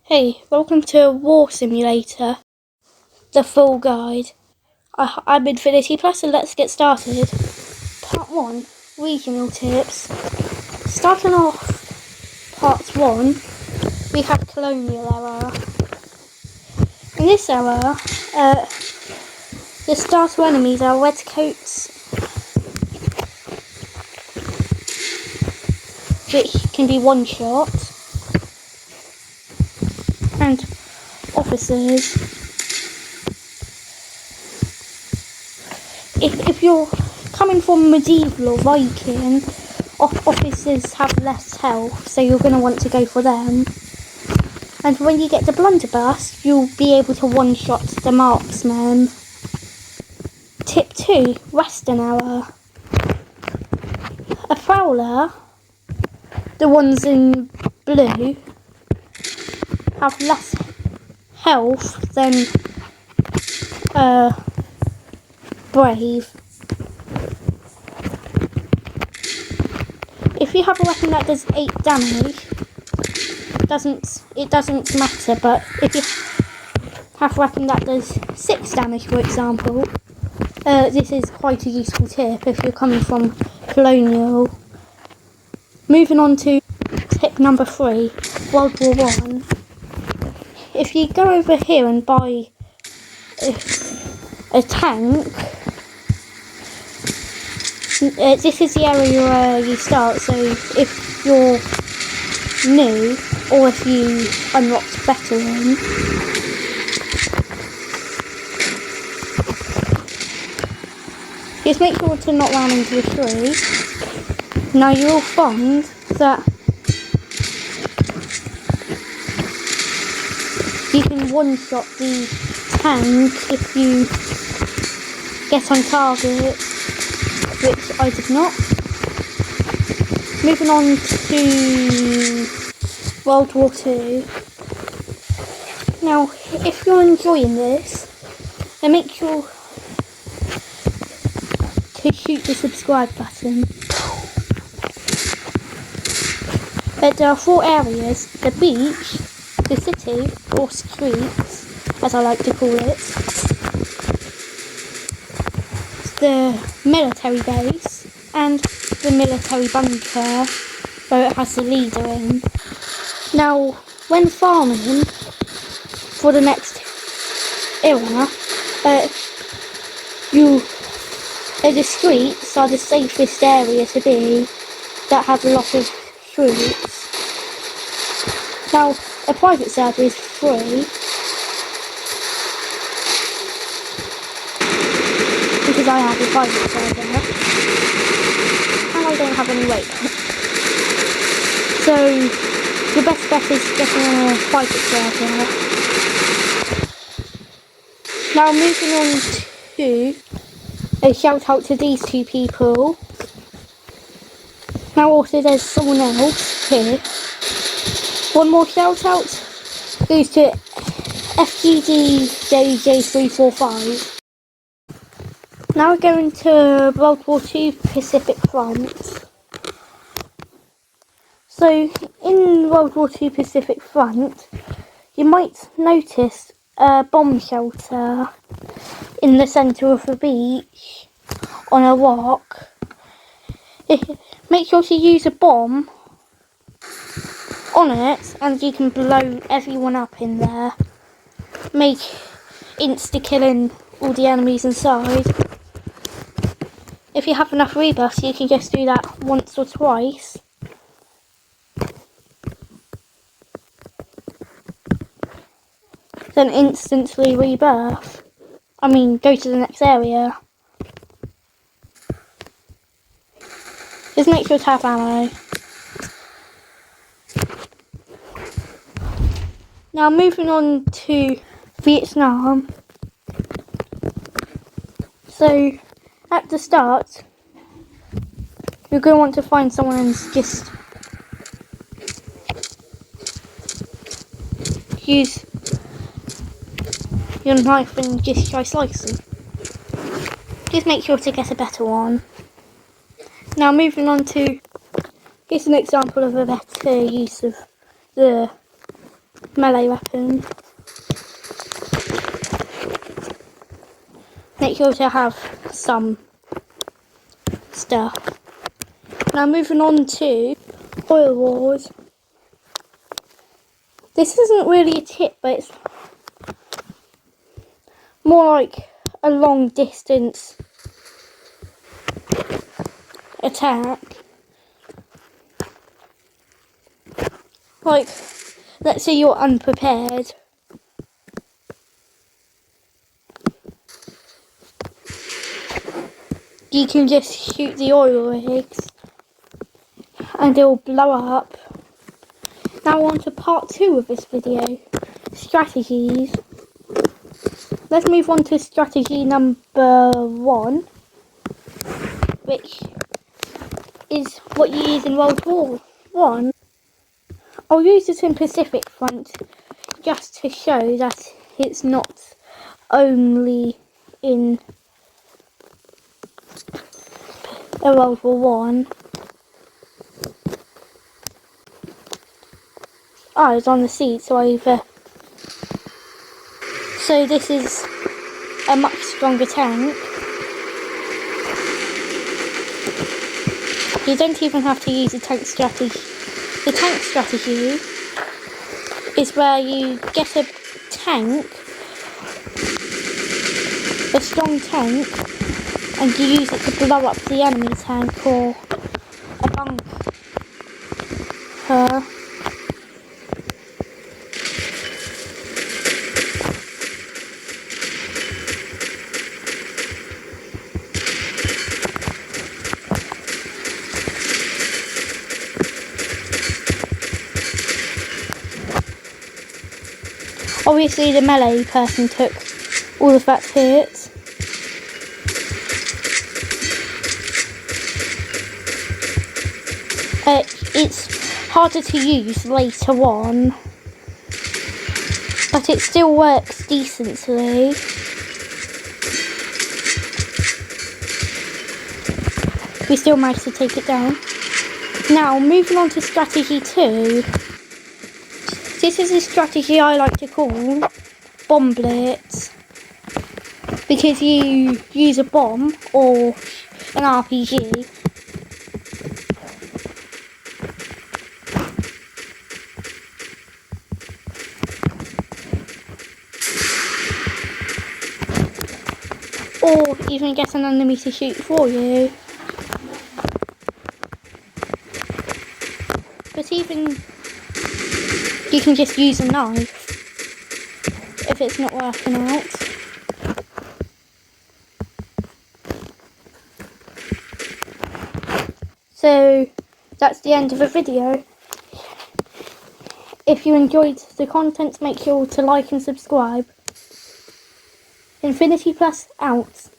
Hey, welcome to War Simulator, the full guide. I'm Infinity Plus and let's get started. Part 1, Regional Tips. Starting off Part 1, we have Colonial Era. In this era, the starter enemies are Redcoats, which can be one-shot, and officers. If you're coming from medieval or Viking, officers have less health, so you're going to want to go for them. And when you get the blunderbuss, you'll be able to one-shot the marksman. Tip 2, Western Era. A Prowler, the ones in blue, have less health than Brave. If you have a weapon that does 8 damage, it doesn't matter, but if you have a weapon that does 6 damage, for example, this is quite a useful tip if you're coming from Colonial. Moving on to tip number 3, World War I. If you go over here and buy a tank, this is the area where you start, so if you're new or if you unlocked veteran, just make sure to not run into a tree. Now you'll find that you can one-shot the tank if you get on target, which I did not. Moving on to World War II. Now, if you're enjoying this, then make sure to shoot the subscribe button. There are 4 areas: the beach, the city, or streets, as I like to call it, the military base, and the military bunker, where it has the leader in. Now, when farming for the next era, the streets are the safest area to be, that have a lot of troops. Now, a private server is free, because I have a private server, and I don't have any weight. So, your best bet is getting a private server. Now, moving on to a shout out to these 2 people. Now also there's someone else here. One more shout out goes to FGDJJ345. Now we're going to World War II Pacific Front. So in World War II Pacific Front, you might notice a bomb shelter in the centre of the beach on a rock. Make sure to use a bomb on it and you can blow everyone up in there. Make insta-killing all the enemies inside. If you have enough rebuffs, you can just do that once or twice. Then instantly rebirth. Go to the next area. Just make sure to have ammo. Now moving on to Vietnam. So at the start, you're going to want to find someone and just use your knife and just try slicing. Just make sure to get a better one. Now moving on to, here's an example of a better use of the melee weapon. Make sure to have some stuff. Now moving on to Oil Wars. This isn't really a tip, but it's more like a long distance attack. Like, let's say you're unprepared. You can just shoot the oil rigs and they'll blow up. Now on to part 2 of this video, strategies. Let's move on to strategy number 1, which is what you use in World War One. I'll use this in Pacific Front just to show that it's not only in World War One. Oh, it's on the seat, so So this is a much stronger tank. You don't even have to use a tank strategy. The tank strategy is where you get a tank, a strong tank, and you use it to blow up the enemy tank or a bunker. Obviously the melee person took all of that hit. It's harder to use later on, but it still works decently. We still managed to take it down. Now moving on to strategy 2. This is a strategy I like to call bomb blitz, because you use a bomb or an RPG or even get an enemy to shoot for you. But even you can just use a knife if it's not working out. So that's the end of the video. If you enjoyed the content, make sure to like and subscribe. Infinity Plus out.